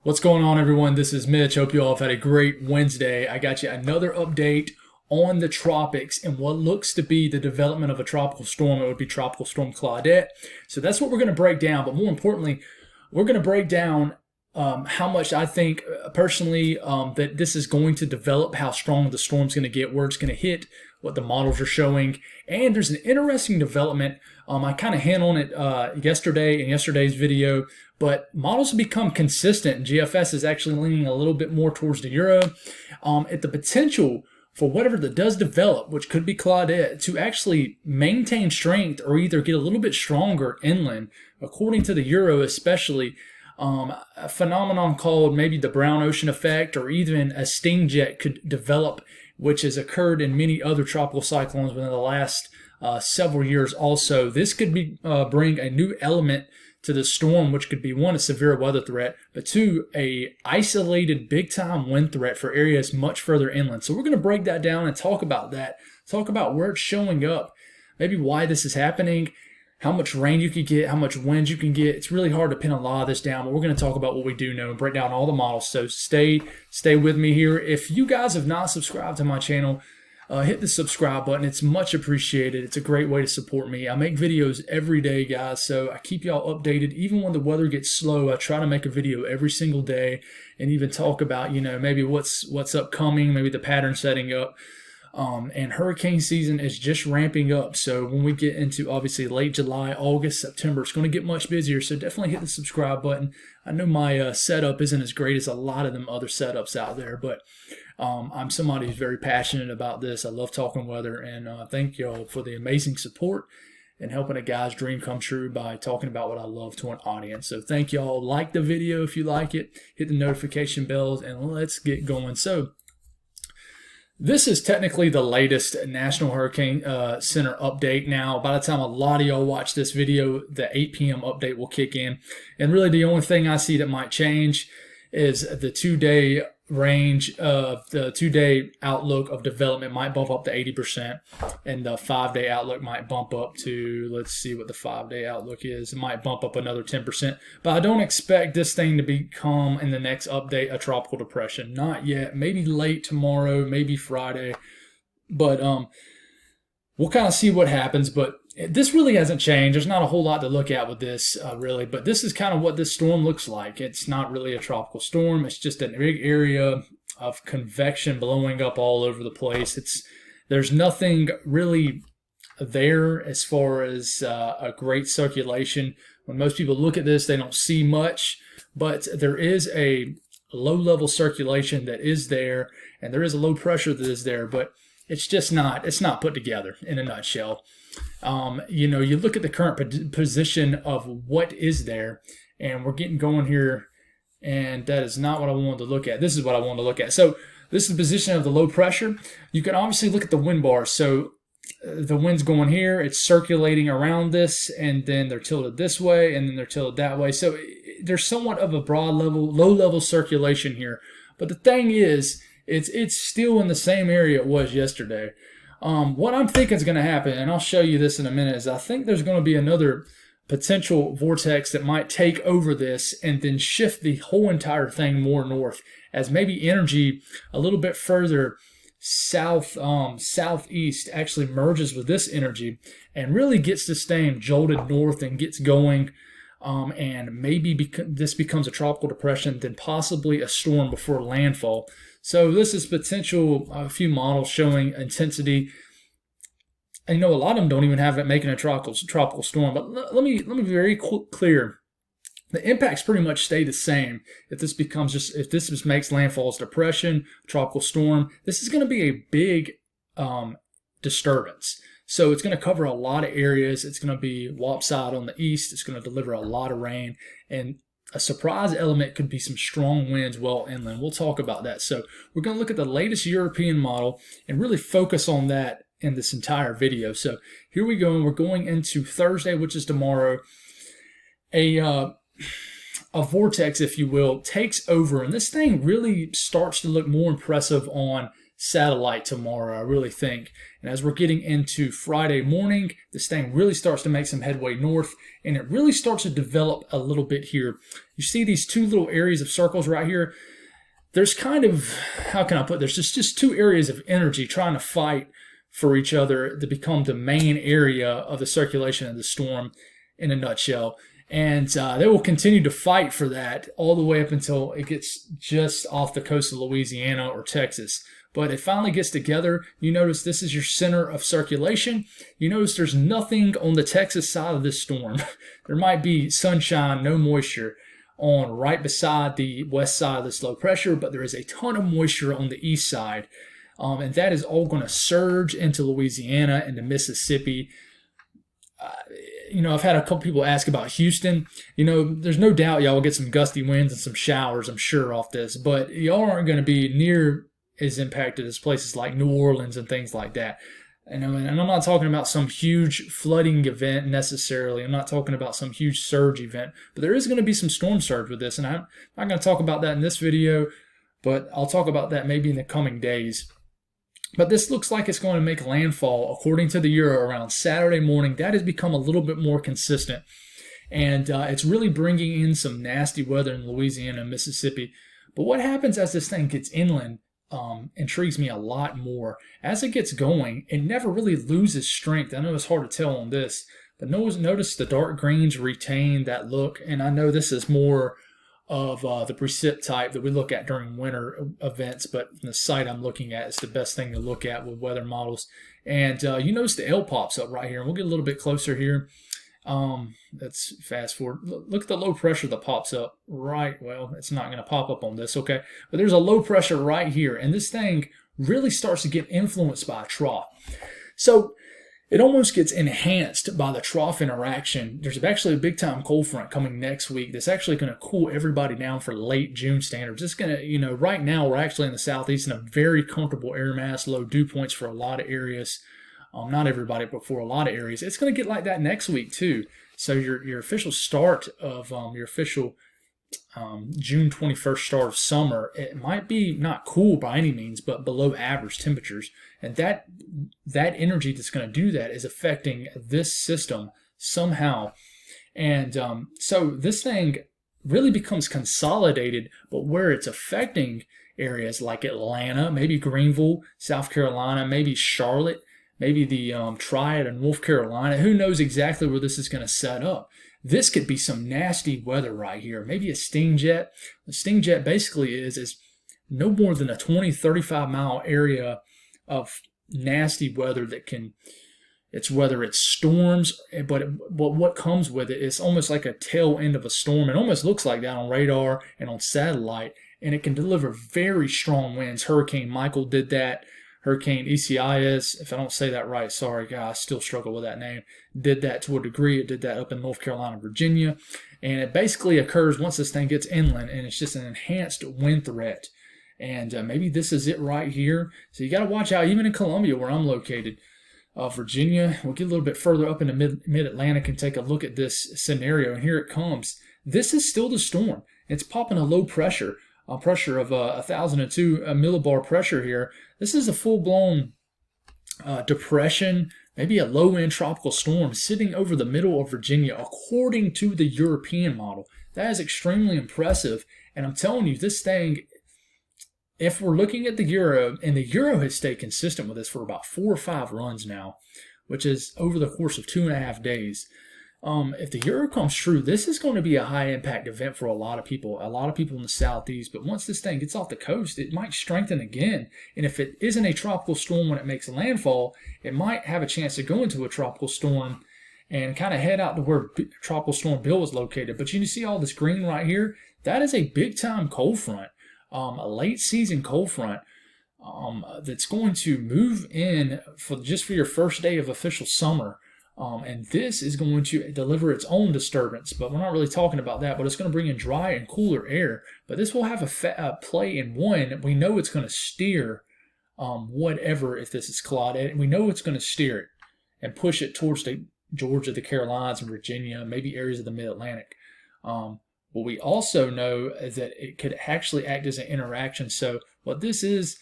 What's going on, everyone? This is Mitch. Hope you all have had a great Wednesday. I got you another update on the tropics and what looks to be the development of a tropical storm. It would be Tropical Storm Claudette. So that's what we're going to break down. But more importantly, we're going to break down how much I think personally that this is going to develop, how strong the storm's going to get, where it's going to hit, what the models are showing. And there's an interesting development. I kind of hit on it yesterday in yesterday's video, but models have become consistent, and GFS is actually leaning a little bit more towards the Euro at the potential for whatever that does develop, which could be Claudette, to actually maintain strength or either get a little bit stronger inland, according to the Euro especially. A phenomenon called maybe the brown ocean effect, or even a sting jet could develop, which has occurred in many other tropical cyclones within the last several years also. This could be bring a new element to the storm, which could be, one, a severe weather threat, but two, a isolated big-time wind threat for areas much further inland. So we're going to break that down and talk about that, talk about where it's showing up, maybe why this is happening, how much rain you could get, how much wind you can get. It's really hard to pin a lot of this down, but we're going to talk about what we do know and break down all the models. So stay with me here. If you guys have not subscribed to my channel, hit the subscribe button. It's much appreciated. It's a great way to support me. I make videos every day, guys, so I keep y'all updated. Even when the weather gets slow, I try to make a video every single day and even talk about, maybe what's upcoming, maybe the pattern setting up. And hurricane season is just ramping up. So when we get into obviously late July, August, September, it's going to get much busier. So definitely hit the subscribe button. I know my setup isn't as great as a lot of them other setups out there, but I'm somebody who's very passionate about this. I love talking weather, and thank y'all for the amazing support and helping a guy's dream come true by talking about what I love to an audience. So thank y'all. Like the video if you like it. Hit the notification bells, and let's get going. So this is technically the latest National Hurricane Center update. Now, by the time a lot of y'all watch this video, the 8 p.m. update will kick in. And really the only thing I see that might change is the 2-day range of the 2-day outlook of development might bump up to 80%, and the 5-day outlook might bump up to, let's see what the 5-day outlook is. It might bump up another 10%, but I don't expect this thing to become in the next update a tropical depression. Not yet. Maybe late tomorrow, maybe Friday, but we'll kind of see what happens. But this really hasn't changed. There's not a whole lot to look at with this, really. But this is kind of what this storm looks like. It's not really a tropical storm. It's just a big area of convection blowing up all over the place. There's nothing really there as far as a great circulation. When most people look at this, they don't see much. But there is a low-level circulation that is there, and there is a low pressure that is there. But it's just not. It's not put together in a nutshell. You look at the current position of what is there, and we're getting going here, and that is not what I wanted to look at. This is what I wanted to look at. So this is the position of the low pressure. You can obviously look at the wind bars. So the wind's going here, it's circulating around this, and then they're tilted this way, and then they're tilted that way. So there's somewhat of a broad level, low level circulation here. But the thing is, it's still in the same area it was yesterday. What I'm thinking is going to happen, and I'll show you this in a minute, is I think there's going to be another potential vortex that might take over this and then shift the whole entire thing more north, as maybe energy a little bit further southeast actually merges with this energy and really gets this thing jolted north and gets going. And maybe this becomes a tropical depression, then possibly a storm before landfall. So this is potential, a few models showing intensity. And a lot of them don't even have it making a tropical storm. But let me be very clear. The impacts pretty much stay the same. If this just makes landfall as depression, tropical storm, this is going to be a big disturbance. So it's going to cover a lot of areas. It's going to be lopsided on the east. It's going to deliver a lot of rain. And a surprise element could be some strong winds well inland. We'll talk about that. So we're going to look at the latest European model and really focus on that in this entire video. So here we go. We're going into Thursday, which is tomorrow. A vortex, if you will, takes over. And this thing really starts to look more impressive on satellite tomorrow, I really think. And as we're getting into Friday morning, this thing really starts to make some headway north, and it really starts to develop a little bit here. You see these two little areas of circles right here? There's kind of, how can I put this? There's just two areas of energy trying to fight for each other to become the main area of the circulation of the storm in a nutshell. And they will continue to fight for that all the way up until it gets just off the coast of Louisiana or Texas. But it finally gets together. You notice this is your center of circulation. You notice there's nothing on the Texas side of this storm. There might be sunshine, no moisture on right beside the west side of this low pressure, but there is a ton of moisture on the east side. And that is all going to surge into Louisiana and to Mississippi. I've had a couple people ask about Houston. There's no doubt y'all will get some gusty winds and some showers, I'm sure, off this. But y'all aren't going to be near as impacted as places like New Orleans and things like that. And I'm not talking about some huge flooding event necessarily. I'm not talking about some huge surge event. But there is going to be some storm surge with this. And I'm not going to talk about that in this video, but I'll talk about that maybe in the coming days. But this looks like it's going to make landfall, according to the Euro, around Saturday morning. That has become a little bit more consistent. And it's really bringing in some nasty weather in Louisiana and Mississippi. But what happens as this thing gets inland intrigues me a lot more. As it gets going, it never really loses strength. I know it's hard to tell on this, but notice the dark greens retain that look. And I know this is more of the precip type that we look at during winter events, but the site I'm looking at is the best thing to look at with weather models. And you notice the L pops up right here, and we'll get a little bit closer here. Let's fast forward. Look at the low pressure that pops up right. Well, it's not going to pop up on this, okay? But there's a low pressure right here, and this thing really starts to get influenced by a trough. So it almost gets enhanced by the trough interaction. There's actually a big-time cold front coming next week that's actually going to cool everybody down for late June standards. It's going to, right now we're actually in the southeast in a very comfortable air mass, low dew points for a lot of areas. Not everybody, but for a lot of areas. It's going to get like that next week too. So your official start of your official June 21st start of summer, it might be not cool by any means, but below average temperatures. And that energy that's going to do that is affecting this system somehow. And so this thing really becomes consolidated, but where it's affecting areas like Atlanta, maybe Greenville, South Carolina, maybe Charlotte, maybe the Triad in North Carolina. Who knows exactly where this is going to set up? This could be some nasty weather right here. Maybe a sting jet. A sting jet basically is no more than a 20, 35 mile area of nasty weather that can, whether it's storms, but what comes with it is almost like a tail end of a storm. It almost looks like that on radar and on satellite, and it can deliver very strong winds. Hurricane Michael did that. Hurricane ECIS, if I don't say that right, sorry guys, I still struggle with that name, did that to a degree. It did that up in North Carolina, Virginia. And it basically occurs once this thing gets inland, and it's just an enhanced wind threat. And maybe this is it right here. So you got to watch out, even in Columbia, where I'm located. Virginia, we'll get a little bit further up into mid-Atlantic and take a look at this scenario. And here it comes. This is still the storm. It's popping a low pressure. A pressure of 1,002 millibar pressure here. This is a full-blown depression, maybe a low-end tropical storm sitting over the middle of Virginia, according to the European model. That is extremely impressive. And I'm telling you, this thing, if we're looking at the Euro, and the Euro has stayed consistent with this for about 4 or 5 runs now, which is over the course of 2.5 days. If the Euro comes true, this is going to be a high-impact event for a lot of people in the southeast. But once this thing gets off the coast, it might strengthen again. And if it isn't a tropical storm when it makes landfall, it might have a chance to go into a tropical storm and kind of head out to where Tropical Storm Bill is located. But you see all this green right here? That is a big-time cold front, a late-season cold front that's going to move in for your first day of official summer. And this is going to deliver its own disturbance, but we're not really talking about that. But it's going to bring in dry and cooler air. But this will have a play in one. We know it's going to steer whatever, if this is Claudette, we know it's going to steer it and push it towards the Georgia, the Carolinas, and Virginia, maybe areas of the Mid-Atlantic. What we also know is that it could actually act as an interaction. So what this is,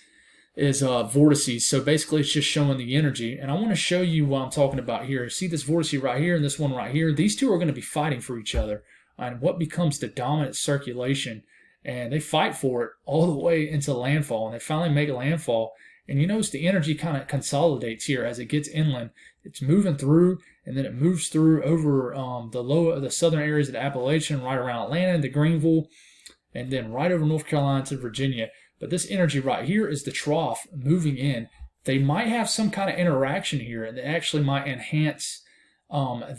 is vortices. So basically it's just showing the energy. And I want to show you what I'm talking about here. See this vortice right here and this one right here? These two are going to be fighting for each other on what becomes the dominant circulation. And they fight for it all the way into landfall. And they finally make a landfall. And you notice the energy kind of consolidates here as it gets inland. It's moving through, and then it moves through over the southern areas of the Appalachian, right around Atlanta, to Greenville, and then right over North Carolina to Virginia. But this energy right here is the trough moving in. They might have some kind of interaction here, and they actually might enhance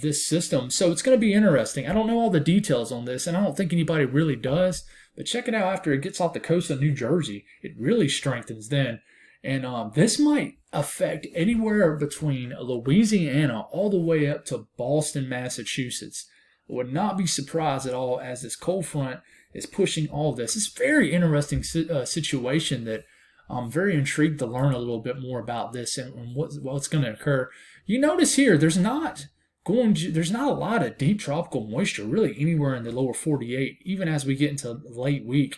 this system. So it's going to be interesting. I don't know all the details on this, and I don't think anybody really does. But check it out after it gets off the coast of New Jersey. It really strengthens then. And this might affect anywhere between Louisiana all the way up to Boston, Massachusetts. I would not be surprised at all as this cold front is pushing all of this. It's a very interesting situation that I'm very intrigued to learn a little bit more about this and what's going to occur. You notice here, there's not a lot of deep tropical moisture really anywhere in the lower 48, even as we get into late week.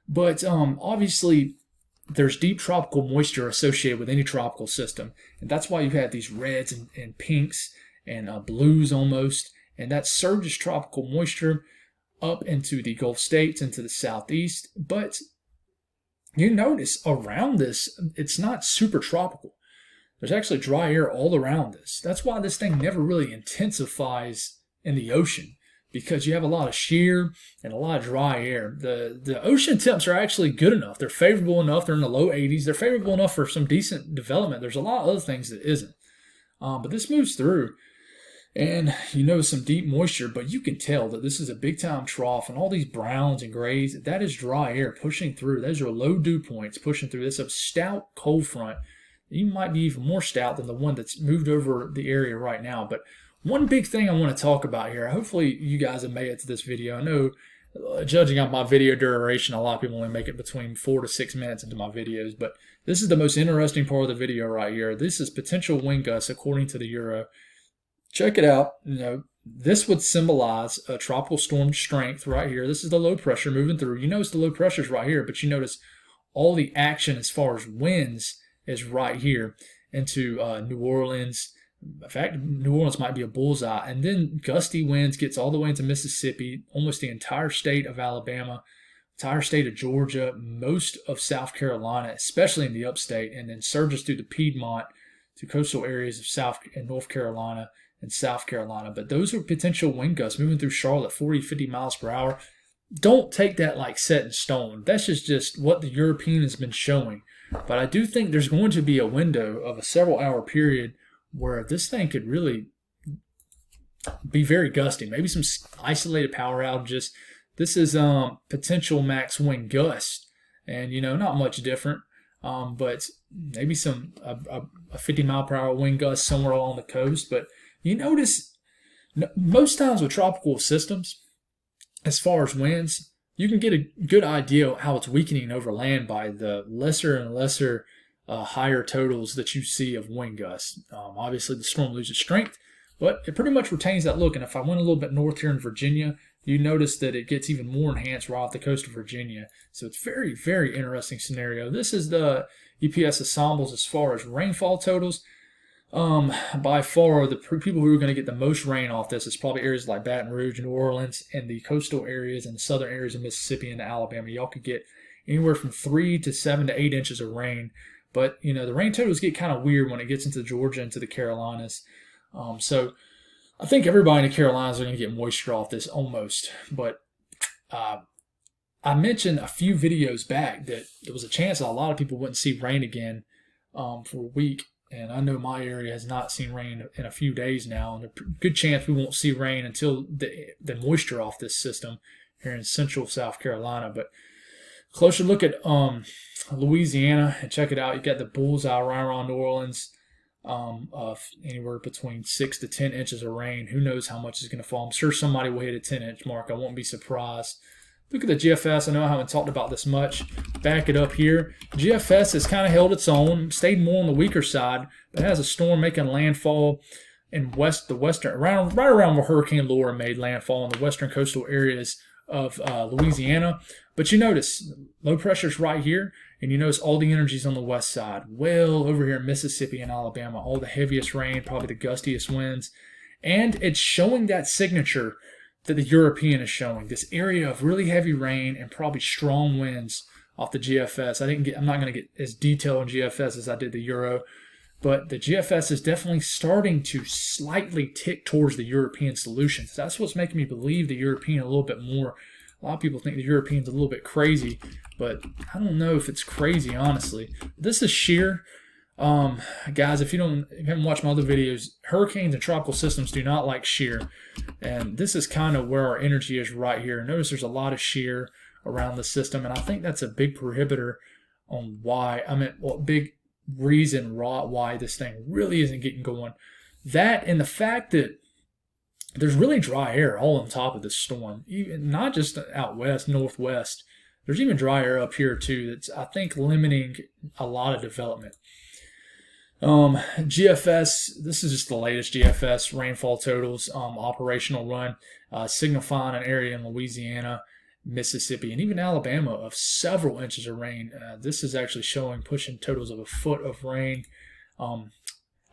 But obviously, there's deep tropical moisture associated with any tropical system. And that's why you have these reds and pinks and blues almost. And that surges tropical moisture up into the Gulf states, into the southeast. But you notice around this, it's not super tropical. There's actually dry air all around this. That's why this thing never really intensifies in the ocean, because you have a lot of shear and a lot of dry air. The ocean temps are actually good enough. They're favorable enough. They're in the low 80s. They're favorable enough for some decent development. There's a lot of other things that isn't. But this moves through, and you know some deep moisture, but you can tell that this is a big-time trough, and all these browns and grays, that is dry air pushing through. Those are low dew points pushing through. This is a stout cold front. You might be even more stout than the one that's moved over the area right now. But one big thing I want to talk about here, hopefully you guys have made it to this video. I know, judging on my video duration, a lot of people only make it between 4 to 6 minutes into my videos, but this is the most interesting part of the video right here. This is potential wind gusts according to the Euro. Check it out. You know, this would symbolize a tropical storm strength right here. This is the low pressure moving through. You notice the low pressure is right here, but you notice all the action as far as winds is right here into New Orleans. In fact, New Orleans might be a bullseye. And then gusty winds gets all the way into Mississippi, almost the entire state of Alabama, entire state of Georgia, most of South Carolina, especially in the upstate, and then surges through the Piedmont to coastal areas of South and North Carolina and South Carolina. But those are potential wind gusts moving through Charlotte, 40, 50 miles per hour. Don't take that like set in stone. That's just what the European has been showing. But I do think there's going to be a window of a several-hour period where this thing could really be very gusty. Maybe some isolated power outages. This is potential max wind gust, and not much different. But maybe a 50 mile per hour wind gust somewhere along the coast. But you notice most times with tropical systems, as far as winds, you can get a good idea how it's weakening over land by the lesser and lesser higher totals that you see of wind gusts. Obviously, the storm loses strength, but it pretty much retains that look. And if I went a little bit north here in Virginia, you notice that it gets even more enhanced right off the coast of Virginia. So it's very, very interesting scenario. This is the EPS ensembles as far as rainfall totals. By far, the people who are going to get the most rain off this is probably areas like Baton Rouge, New Orleans, and the coastal areas and the southern areas of Mississippi and Alabama. Y'all could get anywhere from 3 to 7 to 8 inches of rain. But, the rain totals get kind of weird when it gets into Georgia and to the Carolinas. So I think everybody in the Carolinas are going to get moisture off this almost. But I mentioned a few videos back that there was a chance that a lot of people wouldn't see rain again for a week. And I know my area has not seen rain in a few days now. And a good chance we won't see rain until the moisture off this system here in central South Carolina. But closer look at Louisiana, and check it out. You got the bullseye right around New Orleans of anywhere between 6 to 10 inches of rain. Who knows how much is going to fall? I'm sure somebody will hit a 10-inch mark. I won't be surprised. Look at the GFS. I know I haven't talked about this much. Back it up here. GFS has kind of held its own, stayed more on the weaker side, but has a storm making landfall in right around where Hurricane Laura made landfall in the western coastal areas of Louisiana. But you notice low pressure's right here, And you notice all the energy's on the west side, well over here in Mississippi and Alabama, all the heaviest rain, probably the gustiest winds. And it's showing that signature that the European is showing, this area of really heavy rain and probably strong winds off the GFS. I'm not going to get as detailed on GFS as I did the Euro, but the GFS is definitely starting to slightly tick towards the European solution. So that's what's making me believe the European a little bit more. A lot of people think the European's a little bit crazy, but I don't know if it's crazy, honestly. This is shear. Guys, if you haven't watched my other videos, hurricanes and tropical systems do not like shear. And this is kind of where our energy is right here. Notice there's a lot of shear around the system, and I think that's a big prohibitor on big reason why this thing really isn't getting going. That and the fact that there's really dry air all on top of this storm, even not just out west, northwest. There's even dry air up here too that's, I think, limiting a lot of development. GFS, this is just the latest GFS rainfall totals, operational run, signifying an area in Louisiana, Mississippi, and even Alabama of several inches of rain. This is actually pushing totals of 1 foot of rain.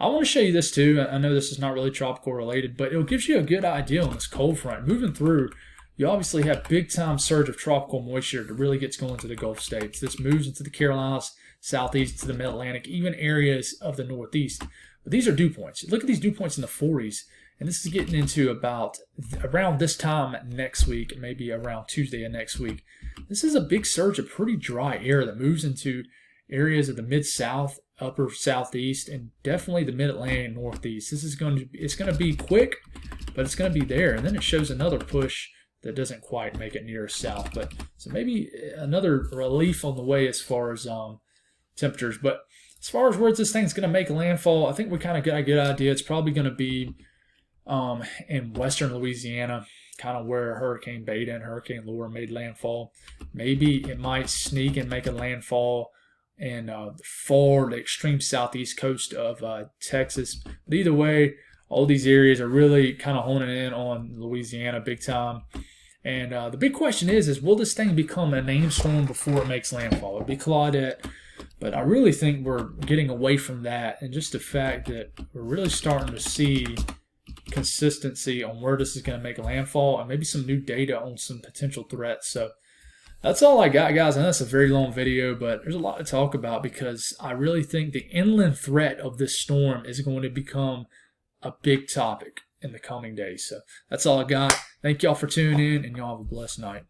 I want to show you this too. I know this is not really tropical related, but it gives you a good idea on this cold front. Moving through, you obviously have big time surge of tropical moisture that really gets going to the Gulf states. This moves into the Carolinas, southeast to the mid-Atlantic, even areas of the northeast. But these are dew points. Look at these dew points in the 40s, and this is getting into about around this time next week, maybe around Tuesday of next week. This is a big surge of pretty dry air that moves into areas of the mid-south, upper southeast, and definitely the mid-Atlantic northeast. It's going to be quick, but it's going to be there. And then it shows another push that doesn't quite make it near south, but so maybe another relief on the way as far as temperatures. But as far as where this thing's going to make landfall, I think we kind of got a good idea. It's probably going to be in western Louisiana, kind of where Hurricane Beta and Hurricane Laura made landfall. Maybe it might sneak and make a landfall in the extreme southeast coast of Texas. But either way, all these areas are really kind of honing in on Louisiana big time. And the big question is will this thing become a named storm before it makes landfall? It'd be Claudette. But I really think we're getting away from that, and just the fact that we're really starting to see consistency on where this is going to make a landfall and maybe some new data on some potential threats. So that's all I got, guys. I know that's a very long video, but there's a lot to talk about because I really think the inland threat of this storm is going to become a big topic in the coming days. So that's all I got. Thank y'all for tuning in, and y'all have a blessed night.